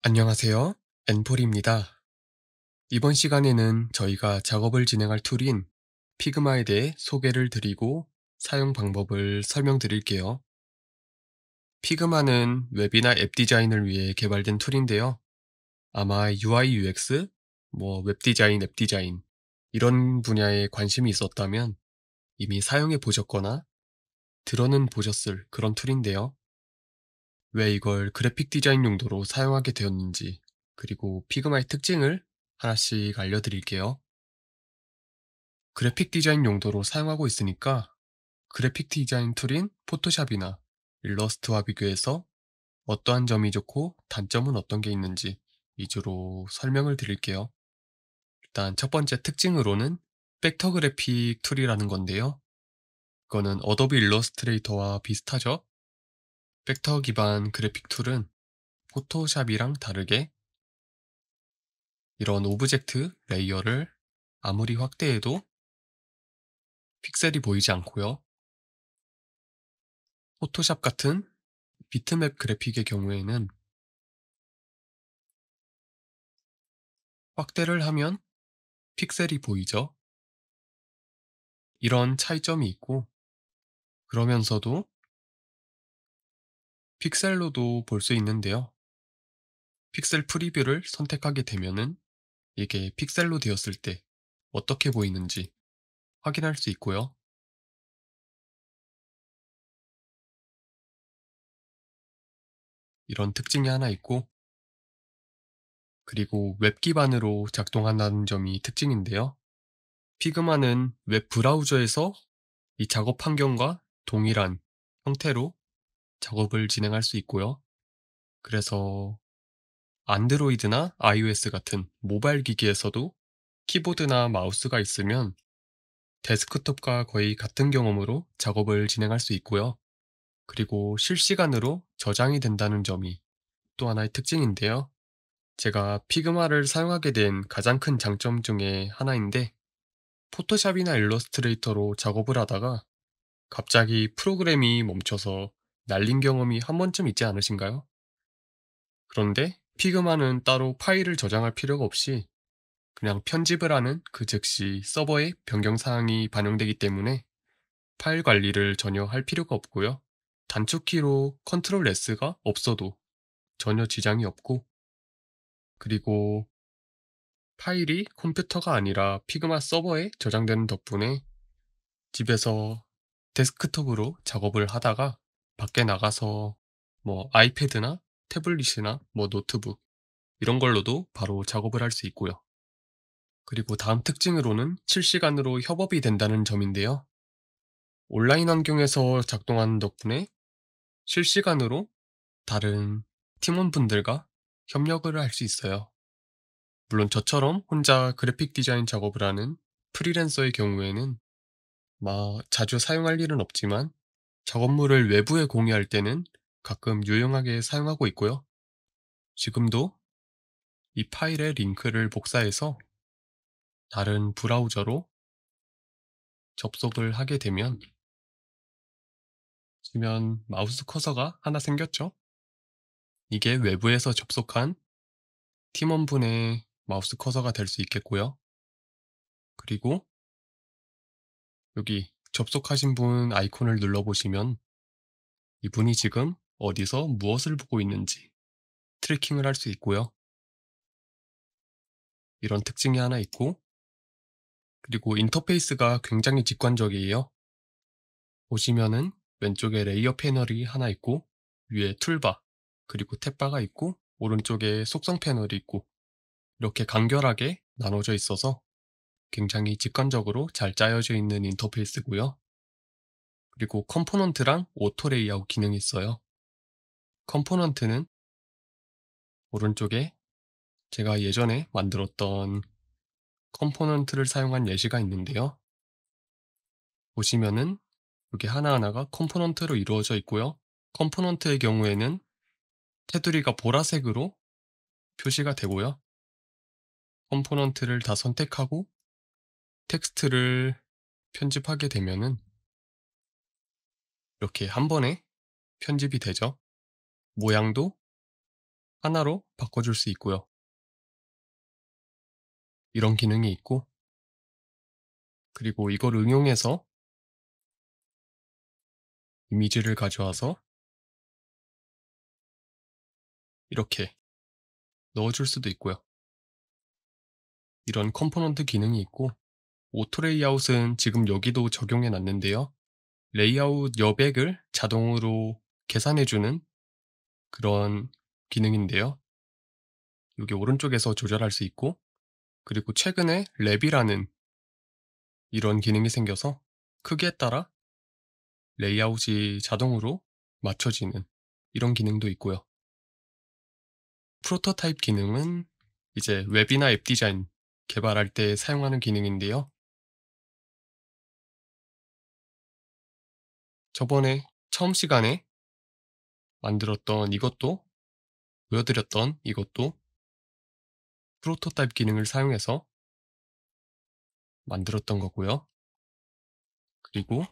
안녕하세요. 엔폴입니다. 이번 시간에는 저희가 작업을 진행할 툴인 피그마에 대해 소개를 드리고 사용 방법을 설명드릴게요. 피그마는 웹이나 앱 디자인을 위해 개발된 툴인데요. 아마 UI, UX, 웹 디자인, 앱 디자인 이런 분야에 관심이 있었다면 이미 사용해 보셨거나 들어는 보셨을 그런 툴인데요. 왜 이걸 그래픽 디자인 용도로 사용하게 되었는지, 그리고 피그마의 특징을 하나씩 알려드릴게요. 그래픽 디자인 용도로 사용하고 있으니까 그래픽 디자인 툴인 포토샵이나 일러스트와 비교해서 어떠한 점이 좋고 단점은 어떤 게 있는지 위주로 설명을 드릴게요. 일단 첫 번째 특징으로는 벡터 그래픽 툴이라는 건데요. 이거는 어도비 일러스트레이터와 비슷하죠? 벡터 기반 그래픽 툴은 포토샵이랑 다르게 이런 오브젝트 레이어를 아무리 확대해도 픽셀이 보이지 않고요. 포토샵 같은 비트맵 그래픽의 경우에는 확대를 하면 픽셀이 보이죠. 이런 차이점이 있고, 그러면서도 픽셀로도 볼 수 있는데요. 픽셀 프리뷰를 선택하게 되면은 이게 픽셀로 되었을 때 어떻게 보이는지 확인할 수 있고요. 이런 특징이 하나 있고, 그리고 웹 기반으로 작동한다는 점이 특징인데요. 피그마는 웹 브라우저에서 이 작업 환경과 동일한 형태로 작업을 진행할 수 있고요. 그래서 안드로이드나 iOS 같은 모바일 기기에서도 키보드나 마우스가 있으면 데스크톱과 거의 같은 경험으로 작업을 진행할 수 있고요. 그리고 실시간으로 저장이 된다는 점이 또 하나의 특징인데요. 제가 피그마를 사용하게 된 가장 큰 장점 중에 하나인데, 포토샵이나 일러스트레이터로 작업을 하다가 갑자기 프로그램이 멈춰서 날린 경험이 한 번쯤 있지 않으신가요? 그런데 피그마는 따로 파일을 저장할 필요가 없이 그냥 편집을 하는 그 즉시 서버에 변경 사항이 반영되기 때문에 파일 관리를 전혀 할 필요가 없고요. 단축키로 컨트롤 S가 없어도 전혀 지장이 없고, 그리고 파일이 컴퓨터가 아니라 피그마 서버에 저장되는 덕분에 집에서 데스크톱으로 작업을 하다가 밖에 나가서 아이패드나 태블릿이나 노트북 이런 걸로도 바로 작업을 할 수 있고요. 그리고 다음 특징으로는 실시간으로 협업이 된다는 점인데요. 온라인 환경에서 작동하는 덕분에 실시간으로 다른 팀원분들과 협력을 할 수 있어요. 물론 저처럼 혼자 그래픽 디자인 작업을 하는 프리랜서의 경우에는 자주 사용할 일은 없지만 작업물을 외부에 공유할 때는 가끔 유용하게 사용하고 있고요. 지금도 이 파일의 링크를 복사해서 다른 브라우저로 접속을 하게 되면 보시면 마우스 커서가 하나 생겼죠? 이게 외부에서 접속한 팀원분의 마우스 커서가 될 수 있겠고요. 그리고 여기 접속하신 분 아이콘을 눌러보시면 이분이 지금 어디서 무엇을 보고 있는지 트래킹을 할 수 있고요. 이런 특징이 하나 있고, 그리고 인터페이스가 굉장히 직관적이에요. 보시면은 왼쪽에 레이어 패널이 하나 있고, 위에 툴바, 그리고 탭바가 있고, 오른쪽에 속성 패널이 있고, 이렇게 간결하게 나눠져 있어서 굉장히 직관적으로 잘 짜여져 있는 인터페이스고요. 그리고 컴포넌트랑 오토 레이아웃 기능이 있어요. 컴포넌트는 오른쪽에 제가 예전에 만들었던 컴포넌트를 사용한 예시가 있는데요. 보시면은 여기 하나하나가 컴포넌트로 이루어져 있고요. 컴포넌트의 경우에는 테두리가 보라색으로 표시가 되고요. 컴포넌트를 다 선택하고 텍스트를 편집하게 되면은 이렇게 한 번에 편집이 되죠. 모양도 하나로 바꿔줄 수 있고요. 이런 기능이 있고, 그리고 이걸 응용해서 이미지를 가져와서 이렇게 넣어줄 수도 있고요. 이런 컴포넌트 기능이 있고, 오토 레이아웃은 지금 여기도 적용해 놨는데요. 레이아웃 여백을 자동으로 계산해주는 그런 기능인데요. 여기 오른쪽에서 조절할 수 있고, 그리고 최근에 랩이라는 이런 기능이 생겨서 크기에 따라 레이아웃이 자동으로 맞춰지는 이런 기능도 있고요. 프로토타입 기능은 이제 웹이나 앱 디자인 개발할 때 사용하는 기능인데요. 저번에 처음 시간에 만들었던 이것도, 보여드렸던 이것도 프로토타입 기능을 사용해서 만들었던 거고요. 그리고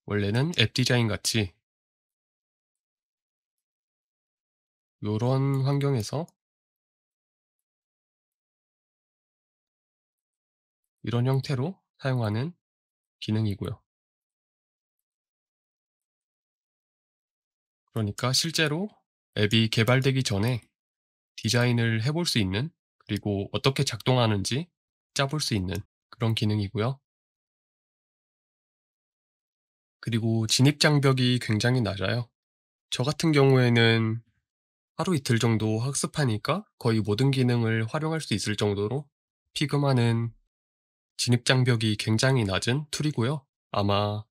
원래는 앱 디자인 같이 이런 환경에서 이런 형태로 사용하는 기능이고요. 그러니까 실제로 앱이 개발되기 전에 디자인을 해볼 수 있는, 그리고 어떻게 작동하는지 짜볼 수 있는 그런 기능이고요. 그리고 진입 장벽이 굉장히 낮아요. 저 같은 경우에는 하루 이틀 정도 학습하니까 거의 모든 기능을 활용할 수 있을 정도로 피그마는 진입 장벽이 굉장히 낮은 툴이고요. 아마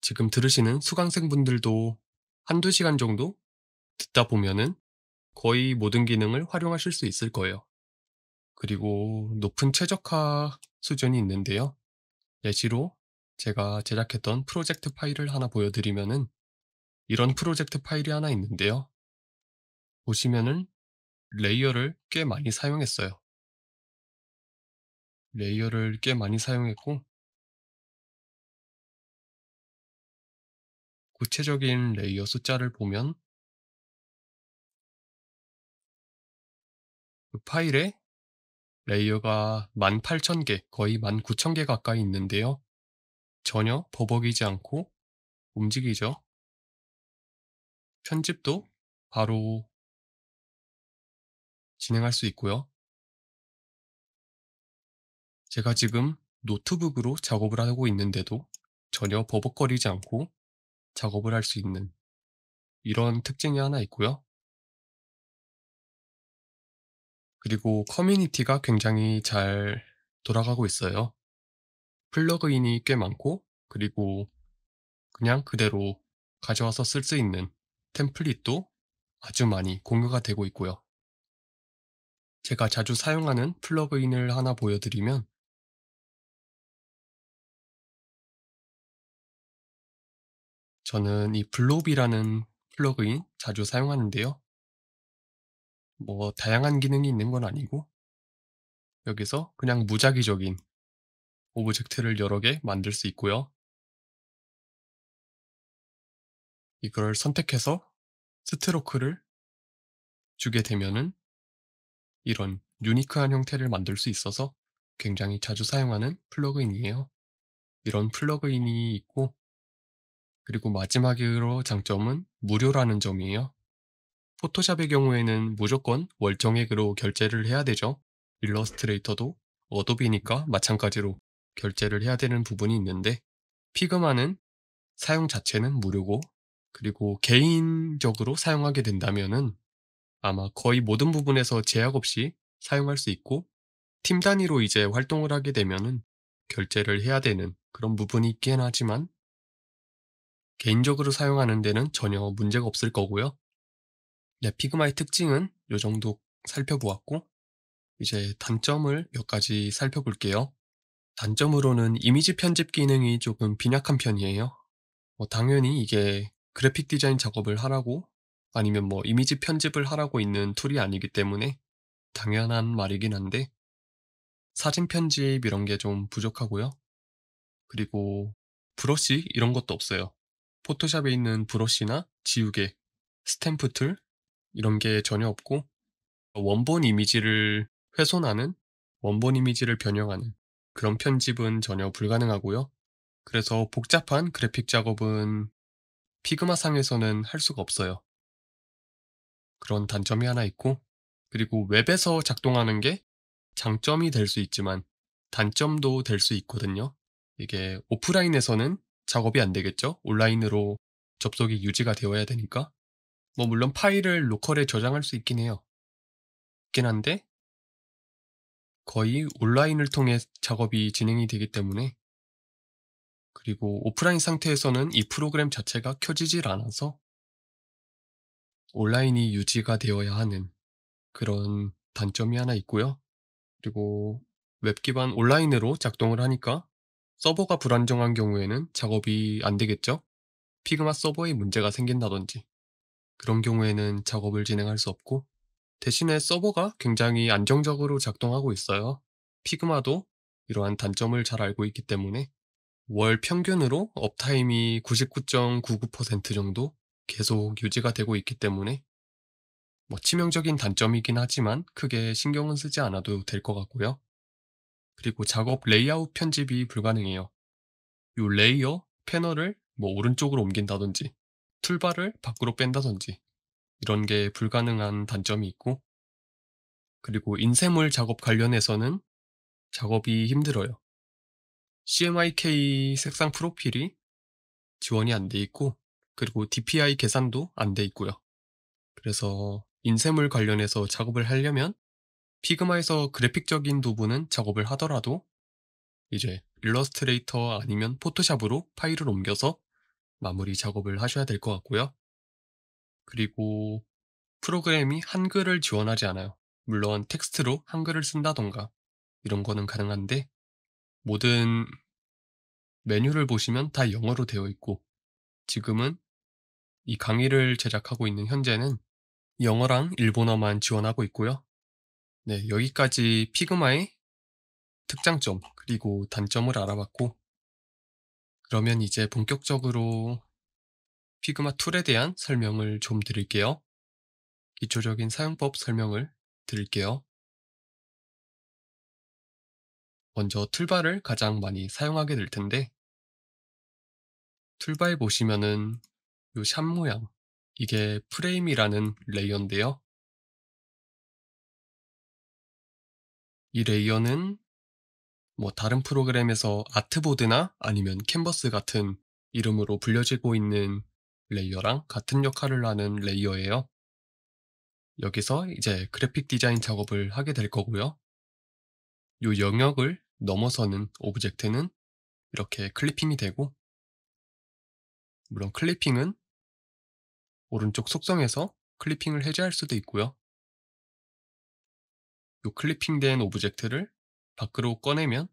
지금 들으시는 수강생분들도 한두 시간 정도 듣다 보면은 거의 모든 기능을 활용하실 수 있을 거예요. 그리고 높은 최적화 수준이 있는데요. 예시로 제가 제작했던 프로젝트 파일을 하나 보여드리면은 이런 프로젝트 파일이 하나 있는데요. 보시면은 레이어를 꽤 많이 사용했어요. 레이어를 꽤 많이 사용했고, 구체적인 레이어 숫자를 보면 그 파일에 레이어가 18,000개, 거의 19,000개 가까이 있는데요. 전혀 버벅이지 않고 움직이죠. 편집도 바로 진행할 수 있고요. 제가 지금 노트북으로 작업을 하고 있는데도 전혀 버벅거리지 않고 작업을 할 수 있는 이런 특징이 하나 있고요. 그리고 커뮤니티가 굉장히 잘 돌아가고 있어요. 플러그인이 꽤 많고, 그리고 그냥 그대로 가져와서 쓸 수 있는 템플릿도 아주 많이 공유가 되고 있고요. 제가 자주 사용하는 플러그인을 하나 보여드리면, 저는 이 블롭이라는 플러그인 자주 사용하는데요. 뭐 다양한 기능이 있는 건 아니고, 여기서 그냥 무작위적인 오브젝트를 여러 개 만들 수 있고요. 이걸 선택해서 스트로크를 주게 되면은 이런 유니크한 형태를 만들 수 있어서 굉장히 자주 사용하는 플러그인이에요. 이런 플러그인이 있고, 그리고 마지막으로 장점은 무료라는 점이에요. 포토샵의 경우에는 무조건 월정액으로 결제를 해야 되죠. 일러스트레이터도 어도비니까 마찬가지로 결제를 해야 되는 부분이 있는데, 피그마는 사용 자체는 무료고, 그리고 개인적으로 사용하게 된다면은 아마 거의 모든 부분에서 제약 없이 사용할 수 있고, 팀 단위로 이제 활동을 하게 되면은 결제를 해야 되는 그런 부분이 있긴 하지만 개인적으로 사용하는 데는 전혀 문제가 없을 거고요. 네, 피그마의 특징은 요 정도 살펴보았고, 이제 단점을 몇 가지 살펴볼게요. 단점으로는 이미지 편집 기능이 조금 빈약한 편이에요. 당연히 이게 그래픽 디자인 작업을 하라고, 아니면 뭐 이미지 편집을 하라고 있는 툴이 아니기 때문에 당연한 말이긴 한데, 사진 편집 이런 게 좀 부족하고요. 그리고 브러쉬 이런 것도 없어요. 포토샵에 있는 브러쉬나 지우개, 스탬프 툴 이런 게 전혀 없고 원본 이미지를 훼손하는, 원본 이미지를 변형하는 그런 편집은 전혀 불가능하고요. 그래서 복잡한 그래픽 작업은 피그마 상에서는 할 수가 없어요. 그런 단점이 하나 있고, 그리고 웹에서 작동하는 게 장점이 될 수 있지만 단점도 될 수 있거든요. 이게 오프라인에서는 작업이 안 되겠죠? 온라인으로 접속이 유지가 되어야 되니까. 뭐 물론 파일을 로컬에 저장할 수 있긴 해요. 있긴 한데 거의 온라인을 통해 작업이 진행이 되기 때문에, 그리고 오프라인 상태에서는 이 프로그램 자체가 켜지질 않아서 온라인이 유지가 되어야 하는 그런 단점이 하나 있고요. 그리고 웹 기반 온라인으로 작동을 하니까 서버가 불안정한 경우에는 작업이 안 되겠죠? 피그마 서버에 문제가 생긴다든지 그런 경우에는 작업을 진행할 수 없고, 대신에 서버가 굉장히 안정적으로 작동하고 있어요. 피그마도 이러한 단점을 잘 알고 있기 때문에 월 평균으로 업타임이 99.99% 정도 계속 유지가 되고 있기 때문에 뭐 치명적인 단점이긴 하지만 크게 신경은 쓰지 않아도 될 것 같고요. 그리고 작업 레이아웃 편집이 불가능해요. 요 레이어 패널을 뭐 오른쪽으로 옮긴다든지 툴바를 밖으로 뺀다든지 이런 게 불가능한 단점이 있고, 그리고 인쇄물 작업 관련해서는 작업이 힘들어요. CMYK 색상 프로필이 지원이 안 돼 있고, 그리고 DPI 계산도 안 돼 있고요. 그래서 인쇄물 관련해서 작업을 하려면 피그마에서 그래픽적인 부분은 작업을 하더라도 이제 일러스트레이터 아니면 포토샵으로 파일을 옮겨서 마무리 작업을 하셔야 될 것 같고요. 그리고 프로그램이 한글을 지원하지 않아요. 물론 텍스트로 한글을 쓴다던가 이런 거는 가능한데, 모든 메뉴를 보시면 다 영어로 되어 있고, 지금은 이 강의를 제작하고 있는 현재는 영어랑 일본어만 지원하고 있고요. 네, 여기까지 피그마의 특장점 그리고 단점을 알아봤고, 그러면 이제 본격적으로 피그마 툴에 대한 설명을 좀 드릴게요. 기초적인 사용법 설명을 드릴게요. 먼저 툴바를 가장 많이 사용하게 될 텐데, 툴바에 보시면은 요 샵 모양, 이게 프레임이라는 레이어인데요. 이 레이어는 뭐 다른 프로그램에서 아트보드나 아니면 캔버스 같은 이름으로 불려지고 있는 레이어랑 같은 역할을 하는 레이어예요. 여기서 이제 그래픽 디자인 작업을 하게 될 거고요. 요 영역을 넘어서는 오브젝트는 이렇게 클리핑이 되고, 물론 클리핑은 오른쪽 속성에서 클리핑을 해제할 수도 있고요. 요 클리핑된 오브젝트를 밖으로 꺼내면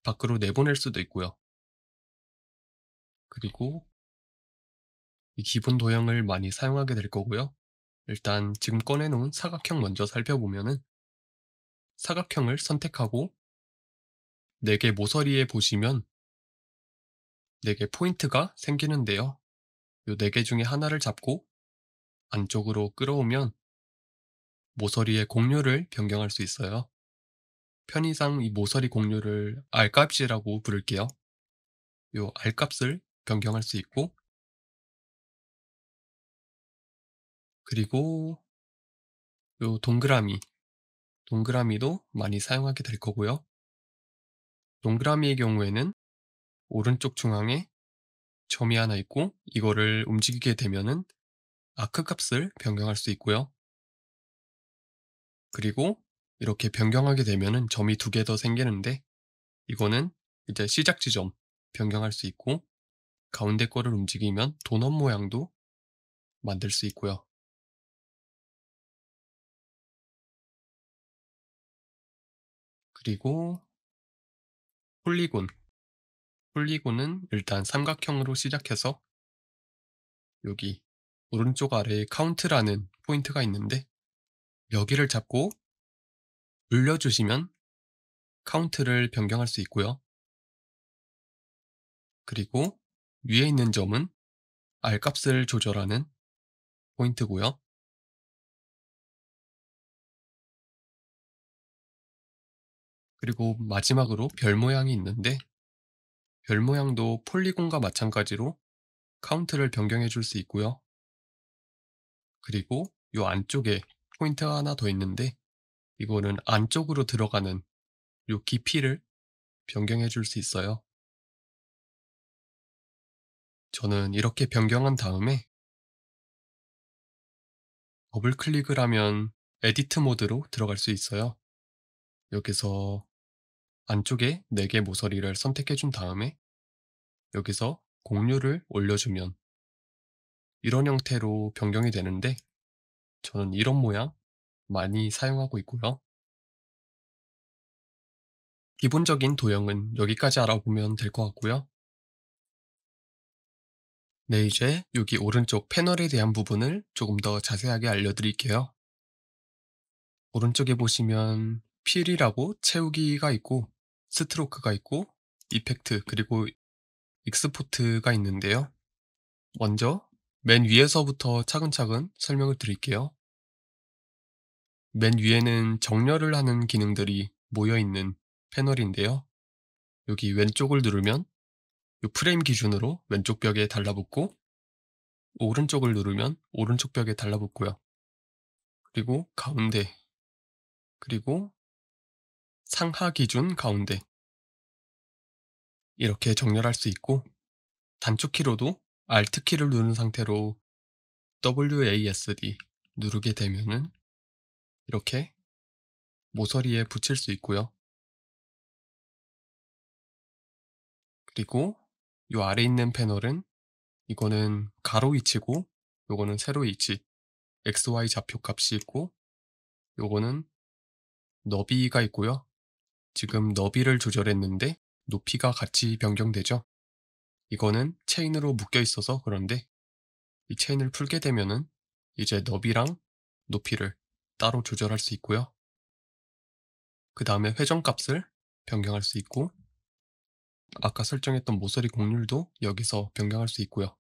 밖으로 내보낼 수도 있고요. 그리고 이 기본 도형을 많이 사용하게 될 거고요. 일단 지금 꺼내놓은 사각형 먼저 살펴보면은, 사각형을 선택하고 4개 모서리에 보시면 4개 포인트가 생기는데요. 요 4개 중에 하나를 잡고 안쪽으로 끌어오면 모서리의 공류를 변경할 수 있어요. 편의상 이 모서리 공류를 R값이라고 부를게요. 요 R값을 변경할 수 있고, 그리고 요 동그라미도 많이 사용하게 될 거고요. 동그라미의 경우에는 오른쪽 중앙에 점이 하나 있고, 이거를 움직이게 되면은 아크 값을 변경할 수 있고요. 그리고 이렇게 변경하게 되면은 점이 2개 더 생기는데, 이거는 이제 시작 지점 변경할 수 있고, 가운데 거를 움직이면 도넛 모양도 만들 수 있고요. 그리고 폴리곤. 폴리곤은 일단 삼각형으로 시작해서 여기 오른쪽 아래에 카운트라는 포인트가 있는데, 여기를 잡고 눌려주시면 카운트를 변경할 수 있고요. 그리고 위에 있는 점은 R 값을 조절하는 포인트고요. 그리고 마지막으로 별 모양이 있는데 별 모양도 폴리곤과 마찬가지로 카운트를 변경해 줄 수 있고요. 그리고 요 안쪽에 포인트가 하나 더 있는데 이거는 안쪽으로 들어가는 요 깊이를 변경해 줄 수 있어요. 저는 이렇게 변경한 다음에 더블 클릭을 하면 에디트 모드로 들어갈 수 있어요. 여기서 안쪽에 4개 모서리를 선택해 준 다음에 여기서 공유를 올려주면 이런 형태로 변경이 되는데 저는 이런 모양 많이 사용하고 있고요. 기본적인 도형은 여기까지 알아보면 될 것 같고요. 네, 이제 여기 오른쪽 패널에 대한 부분을 조금 더 자세하게 알려드릴게요. 오른쪽에 보시면 필이라고 채우기가 있고 스트로크가 있고 이펙트 그리고 익스포트가 있는데요. 먼저 맨 위에서부터 차근차근 설명을 드릴게요. 맨 위에는 정렬을 하는 기능들이 모여있는 패널인데요. 여기 왼쪽을 누르면 이 프레임 기준으로 왼쪽 벽에 달라붙고 오른쪽을 누르면 오른쪽 벽에 달라붙고요. 그리고 가운데 그리고 상하 기준 가운데 이렇게 정렬할 수 있고 단축키로도 Alt키를 누른 상태로 WASD 누르게 되면은 이렇게 모서리에 붙일 수 있고요. 그리고 이 아래 있는 패널은 이거는 가로 위치고 요거는 세로 위치 XY 좌표 값이 있고 요거는 너비가 있고요. 지금 너비를 조절했는데 높이가 같이 변경되죠. 이거는 체인으로 묶여 있어서 그런데 이 체인을 풀게 되면은 이제 너비랑 높이를 따로 조절할 수 있고요. 그 다음에 회전값을 변경할 수 있고 아까 설정했던 모서리 곡률도 여기서 변경할 수 있고요.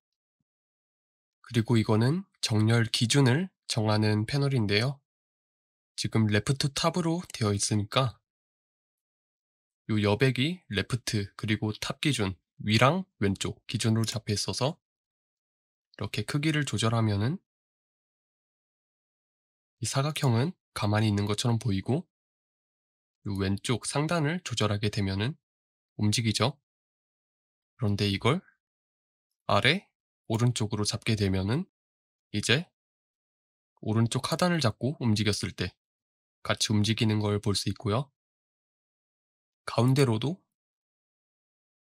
그리고 이거는 정렬 기준을 정하는 패널인데요. 지금 레프트 탑으로 되어 있으니까 요 여백이 레프트 그리고 탑 기준 위랑 왼쪽 기준으로 잡혀 있어서 이렇게 크기를 조절하면은 이 사각형은 가만히 있는 것처럼 보이고 요 왼쪽 상단을 조절하게 되면은 움직이죠. 그런데 이걸 아래 오른쪽으로 잡게 되면은 이제 오른쪽 하단을 잡고 움직였을 때 같이 움직이는 걸 볼 수 있고요. 가운데로도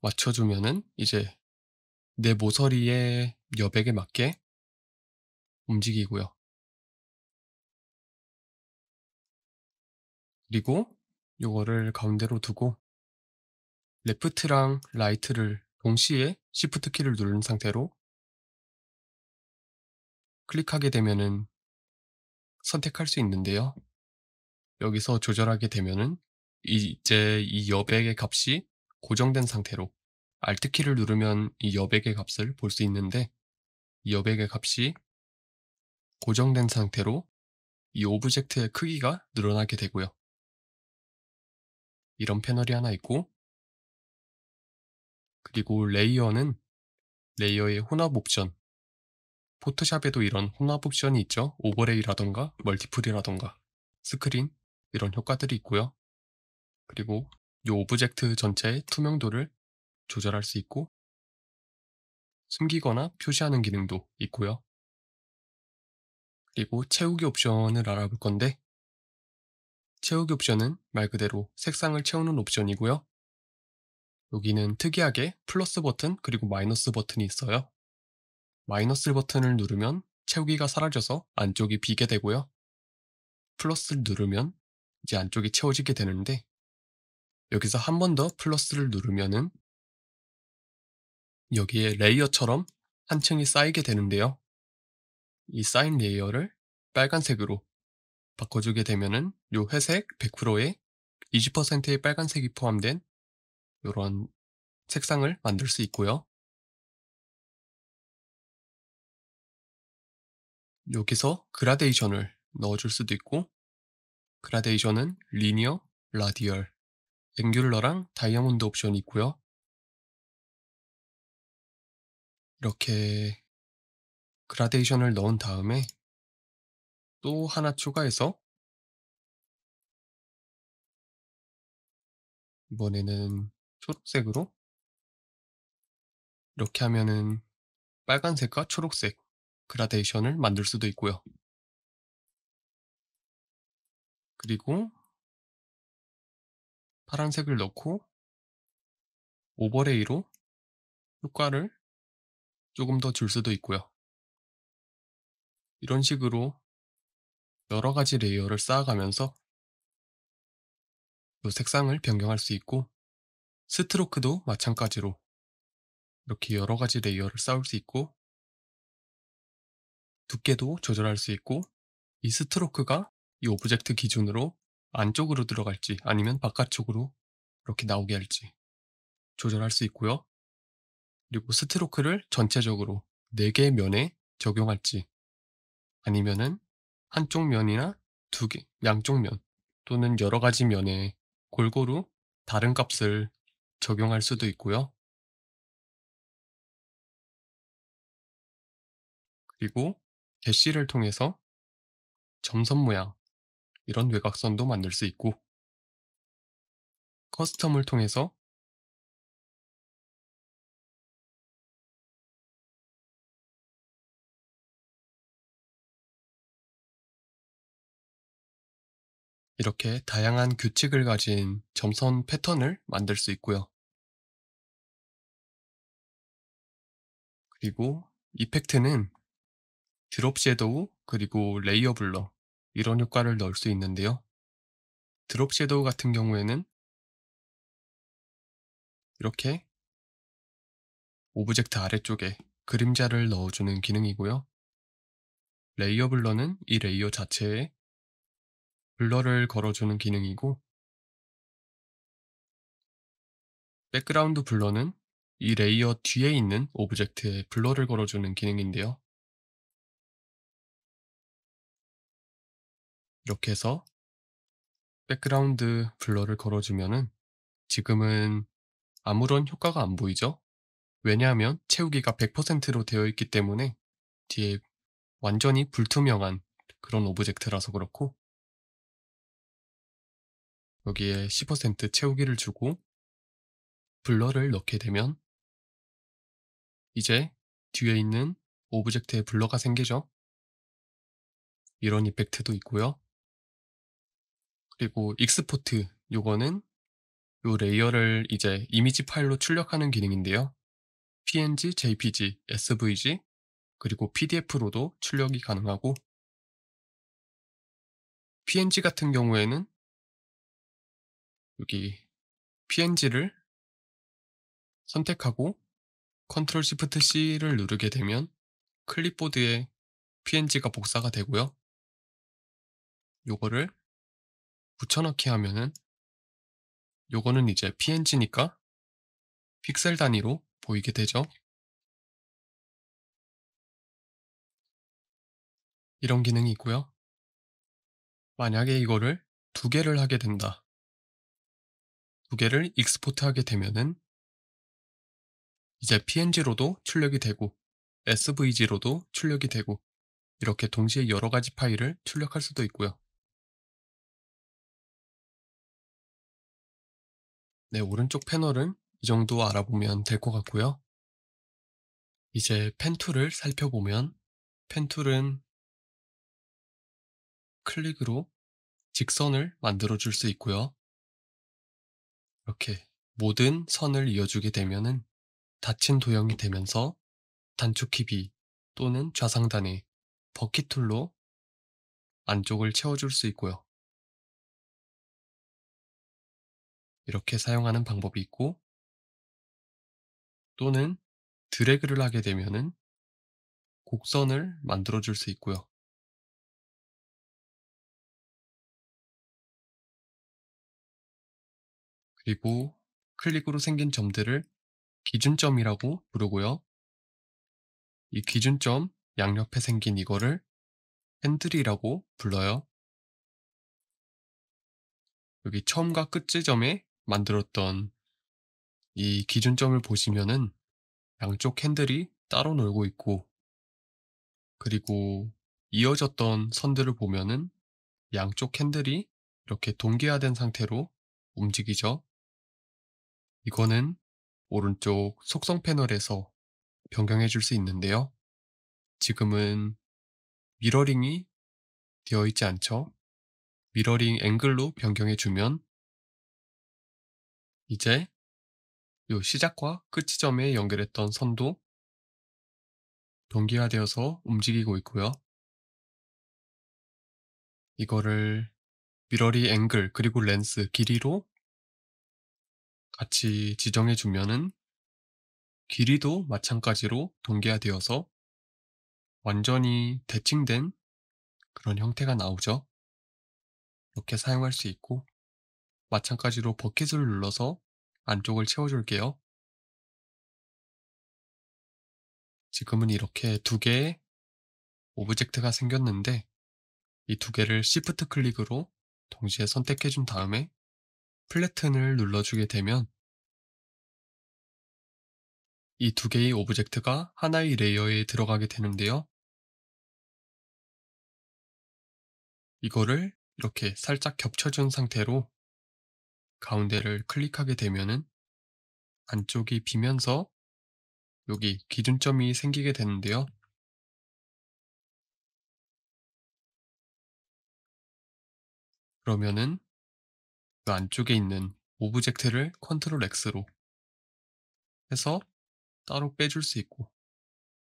맞춰주면은 이제 내 모서리의 여백에 맞게 움직이고요. 그리고 요거를 가운데로 두고 레프트랑 라이트를 동시에 Shift 키를 누른 상태로 클릭하게 되면은 선택할 수 있는데요. 여기서 조절하게 되면은 이제 이 여백의 값이 고정된 상태로 Alt 키를 누르면 이 여백의 값을 볼 수 있는데 이 여백의 값이 고정된 상태로 이 오브젝트의 크기가 늘어나게 되고요. 이런 패널이 하나 있고 그리고 레이어는 레이어의 혼합 옵션 포토샵에도 이런 혼합 옵션이 있죠. 오버레이라던가 멀티플이라던가 스크린 이런 효과들이 있고요. 그리고 이 오브젝트 전체의 투명도를 조절할 수 있고 숨기거나 표시하는 기능도 있고요. 그리고 채우기 옵션을 알아볼 건데 채우기 옵션은 말 그대로 색상을 채우는 옵션이고요. 여기는 특이하게 플러스 버튼 그리고 마이너스 버튼이 있어요. 마이너스 버튼을 누르면 채우기가 사라져서 안쪽이 비게 되고요. 플러스를 누르면 이제 안쪽이 채워지게 되는데 여기서 한 번 더 플러스를 누르면은 여기에 레이어처럼 한 층이 쌓이게 되는데요. 이 쌓인 레이어를 빨간색으로 바꿔주게 되면은 요 회색 100%에 20%의 빨간색이 포함된 이런 색상을 만들 수 있고요. 여기서 그라데이션을 넣어줄 수도 있고 그라데이션은 리니어, 라디얼 앵귤러랑 다이아몬드 옵션이 있고요. 이렇게 그라데이션을 넣은 다음에 또 하나 추가해서 이번에는 초록색으로 이렇게 하면은 빨간색과 초록색 그라데이션을 만들 수도 있고요. 그리고 파란색을 넣고 오버레이로 효과를 조금 더 줄 수도 있고요. 이런 식으로 여러 가지 레이어를 쌓아가면서 이 색상을 변경할 수 있고, 스트로크도 마찬가지로 이렇게 여러 가지 레이어를 쌓을 수 있고, 두께도 조절할 수 있고, 이 스트로크가 이 오브젝트 기준으로 안쪽으로 들어갈지 아니면 바깥쪽으로 이렇게 나오게 할지 조절할 수 있고요. 그리고 스트로크를 전체적으로 4개의 면에 적용할지 아니면은 한쪽 면이나 양쪽 면 또는 여러 가지 면에 골고루 다른 값을 적용할 수도 있고요. 그리고 게시를 통해서 점선 모양, 이런 외곽선도 만들 수 있고, 커스텀을 통해서 이렇게 다양한 규칙을 가진 점선 패턴을 만들 수 있고요. 그리고 이펙트는 드롭 섀도우 그리고 레이어 블러, 이런 효과를 넣을 수 있는데요. 드롭 섀도우 같은 경우에는 이렇게 오브젝트 아래쪽에 그림자를 넣어주는 기능이고요. 레이어 블러는 이 레이어 자체에 블러를 걸어주는 기능이고, 백그라운드 블러는 이 레이어 뒤에 있는 오브젝트에 블러를 걸어주는 기능인데요. 이렇게 해서 백그라운드 블러를 걸어주면은 지금은 아무런 효과가 안 보이죠? 왜냐하면 채우기가 100%로 되어 있기 때문에 뒤에 완전히 불투명한 그런 오브젝트라서 그렇고, 여기에 10% 채우기를 주고 블러를 넣게 되면 이제 뒤에 있는 오브젝트에 블러가 생기죠. 이런 이펙트도 있고요. 그리고 익스포트, 요거는 요 레이어를 이제 이미지 파일로 출력하는 기능인데요. PNG, JPG, SVG, 그리고 PDF로도 출력이 가능하고, PNG 같은 경우에는 여기 PNG를 선택하고 Ctrl Shift C를 누르게 되면 클립보드에 PNG가 복사가 되고요. 요거를 붙여넣기 하면은 요거는 이제 PNG니까 픽셀 단위로 보이게 되죠. 이런 기능이 있고요. 만약에 이거를 2개를 하게 된다. 2개를 익스포트 하게 되면은 이제 PNG로도 출력이 되고 SVG로도 출력이 되고, 이렇게 동시에 여러 가지 파일을 출력할 수도 있고요. 네, 오른쪽 패널은 이 정도 알아보면 될 것 같고요. 이제 펜 툴을 살펴보면, 펜 툴은 클릭으로 직선을 만들어 줄 수 있고요. 이렇게 모든 선을 이어주게 되면은 닫힌 도형이 되면서 단축키 B 또는 좌상단의 버킷 툴로 안쪽을 채워줄 수 있고요. 이렇게 사용하는 방법이 있고, 또는 드래그를 하게 되면은 곡선을 만들어 줄 수 있고요. 그리고 클릭으로 생긴 점들을 기준점이라고 부르고요. 이 기준점 양옆에 생긴 이거를 핸들이라고 불러요. 여기 처음과 끝 지점에 만들었던 이 기준점을 보시면은 양쪽 핸들이 따로 놀고 있고, 그리고 이어졌던 선들을 보면은 양쪽 핸들이 이렇게 동기화된 상태로 움직이죠. 이거는 오른쪽 속성 패널에서 변경해 줄 수 있는데요. 지금은 미러링이 되어 있지 않죠? 미러링 앵글로 변경해 주면 이제 요 시작과 끝 지점에 연결했던 선도 동기화되어서 움직이고 있고요. 이거를 미러링 앵글 그리고 렌스 길이로 같이 지정해 주면은 길이도 마찬가지로 동기화되어서 완전히 대칭된 그런 형태가 나오죠. 이렇게 사용할 수 있고, 마찬가지로 버킷을 눌러서 안쪽을 채워줄게요. 지금은 이렇게 두 개의 오브젝트가 생겼는데, 이 두 개를 Shift 클릭으로 동시에 선택해 준 다음에 플래튼을 눌러주게 되면 이 두 개의 오브젝트가 하나의 레이어에 들어가게 되는데요. 이거를 이렇게 살짝 겹쳐준 상태로 가운데를 클릭하게 되면은 안쪽이 비면서 여기 기준점이 생기게 되는데요. 그러면은 그 안쪽에 있는 오브젝트를 컨트롤 X로 해서 따로 빼줄 수 있고,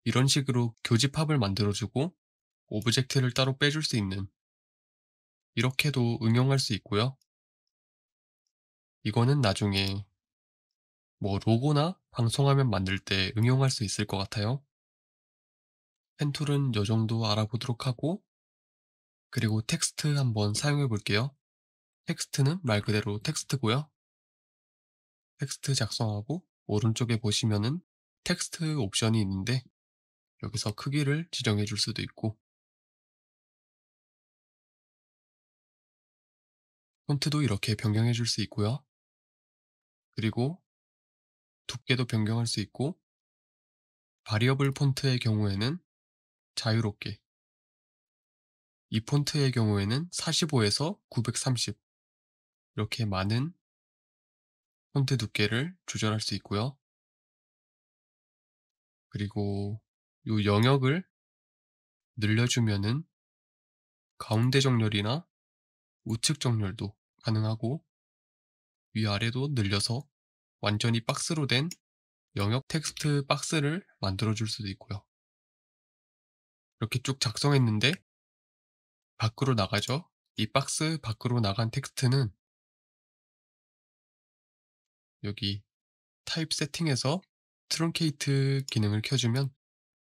이런 식으로 교집합을 만들어주고 오브젝트를 따로 빼줄 수 있는, 이렇게도 응용할 수 있고요. 이거는 나중에 뭐 로고나 방송화면 만들 때 응용할 수 있을 것 같아요. 펜툴은 요 정도 알아보도록 하고, 그리고 텍스트 한번 사용해 볼게요. 텍스트는 말 그대로 텍스트고요. 텍스트 작성하고 오른쪽에 보시면은 텍스트 옵션이 있는데 여기서 크기를 지정해 줄 수도 있고, 폰트도 이렇게 변경해 줄 수 있고요. 그리고 두께도 변경할 수 있고, 바리어블 폰트의 경우에는 자유롭게, 이 폰트의 경우에는 45에서 930, 이렇게 많은 폰트 두께를 조절할 수 있고요. 그리고 이 영역을 늘려주면은 가운데 정렬이나 우측 정렬도 가능하고, 위아래도 늘려서 완전히 박스로 된 영역 텍스트 박스를 만들어 줄 수도 있고요. 이렇게 쭉 작성했는데 밖으로 나가죠. 이 박스 밖으로 나간 텍스트는 여기 타입 세팅에서 트렁케이트 기능을 켜주면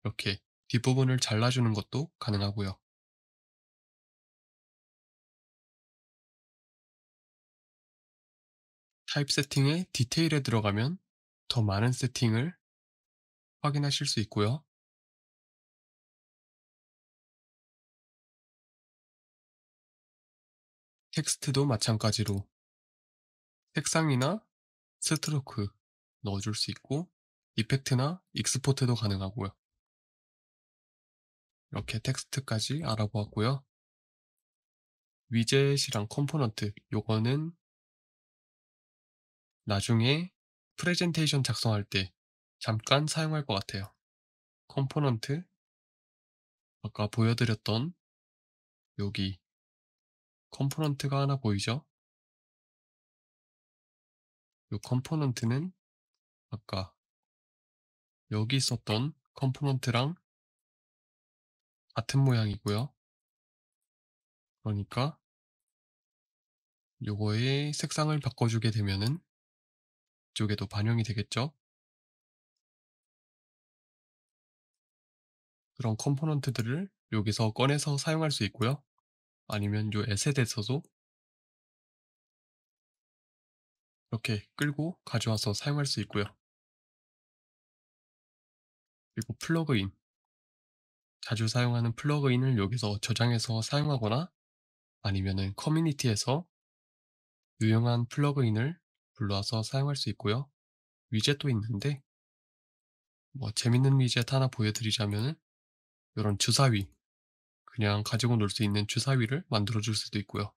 이렇게 뒷부분을 잘라주는 것도 가능하고요. 타입 세팅의 디테일에 들어가면 더 많은 세팅을 확인하실 수 있고요. 텍스트도 마찬가지로 색상이나 스트로크 넣어줄 수 있고, 이펙트나 익스포트도 가능하고요. 이렇게 텍스트까지 알아보았고요. 위젯이랑 컴포넌트, 요거는 나중에 프레젠테이션 작성할 때 잠깐 사용할 것 같아요. 컴포넌트, 아까 보여드렸던 여기 컴포넌트가 하나 보이죠? 이 컴포넌트는 아까 여기 있었던 컴포넌트랑 같은 모양이고요. 그러니까 요거의 색상을 바꿔주게 되면은 이쪽에도 반영이 되겠죠? 그런 컴포넌트들을 여기서 꺼내서 사용할 수 있고요. 아니면 요 에셋에서도 이렇게 끌고 가져와서 사용할 수 있고요. 그리고 플러그인, 자주 사용하는 플러그인을 여기서 저장해서 사용하거나 아니면은 커뮤니티에서 유용한 플러그인을 불러와서 사용할 수 있고요. 위젯도 있는데 뭐 재밌는 위젯 하나 보여드리자면은 이런 주사위, 그냥 가지고 놀 수 있는 주사위를 만들어 줄 수도 있고요.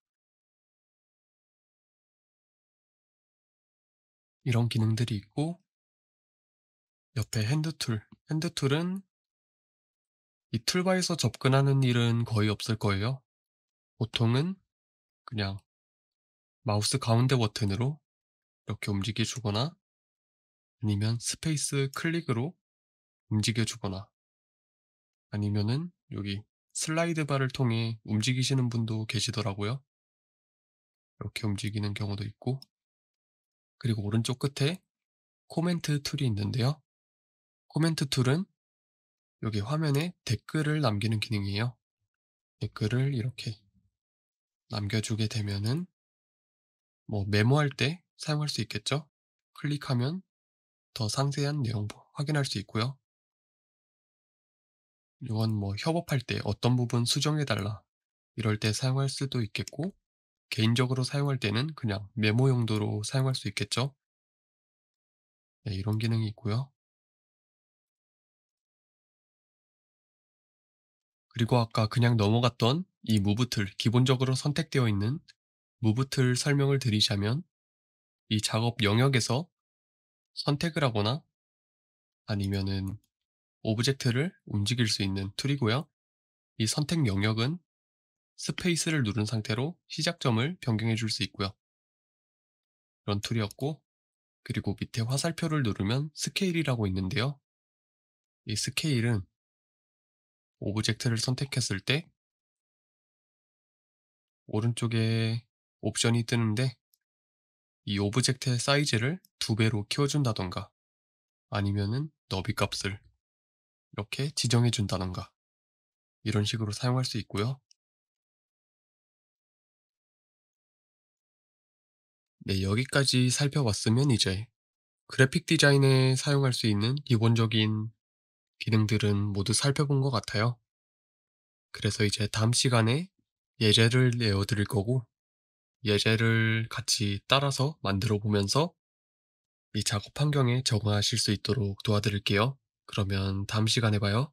이런 기능들이 있고 옆에 핸드툴은 이 툴바에서 접근하는 일은 거의 없을 거예요. 보통은 그냥 마우스 가운데 버튼으로 이렇게 움직여 주거나 아니면 스페이스 클릭으로 움직여 주거나 아니면은 여기 슬라이드 바를 통해 움직이시는 분도 계시더라고요. 이렇게 움직이는 경우도 있고, 그리고 오른쪽 끝에 코멘트 툴이 있는데요. 코멘트 툴은 여기 화면에 댓글을 남기는 기능이에요. 댓글을 이렇게 남겨주게 되면은 뭐 메모할 때 사용할 수 있겠죠? 클릭하면 더 상세한 내용 확인할 수 있고요. 이건 뭐 협업할 때 어떤 부분 수정해달라 이럴 때 사용할 수도 있겠고, 개인적으로 사용할 때는 그냥 메모 용도로 사용할 수 있겠죠? 네, 이런 기능이 있고요. 그리고 아까 그냥 넘어갔던 이 무브 툴, 기본적으로 선택되어 있는 무브 툴 설명을 드리자면 이 작업 영역에서 선택을 하거나 아니면은 오브젝트를 움직일 수 있는 툴이고요. 이 선택 영역은 스페이스를 누른 상태로 시작점을 변경해 줄 수 있고요. 그런 툴이었고, 그리고 밑에 화살표를 누르면 스케일이라고 있는데요. 이 스케일은 오브젝트를 선택했을 때 오른쪽에 옵션이 뜨는데 이 오브젝트의 사이즈를 2배로 키워준다던가 아니면은 너비 값을 이렇게 지정해준다던가 이런 식으로 사용할 수 있고요. 네, 여기까지 살펴봤으면 이제 그래픽 디자인에 사용할 수 있는 기본적인 기능들은 모두 살펴본 것 같아요. 그래서 이제 다음 시간에 예제를 내어드릴 거고, 예제를 같이 따라서 만들어 보면서 이 작업 환경에 적응하실 수 있도록 도와드릴게요. 그러면 다음 시간에 봐요.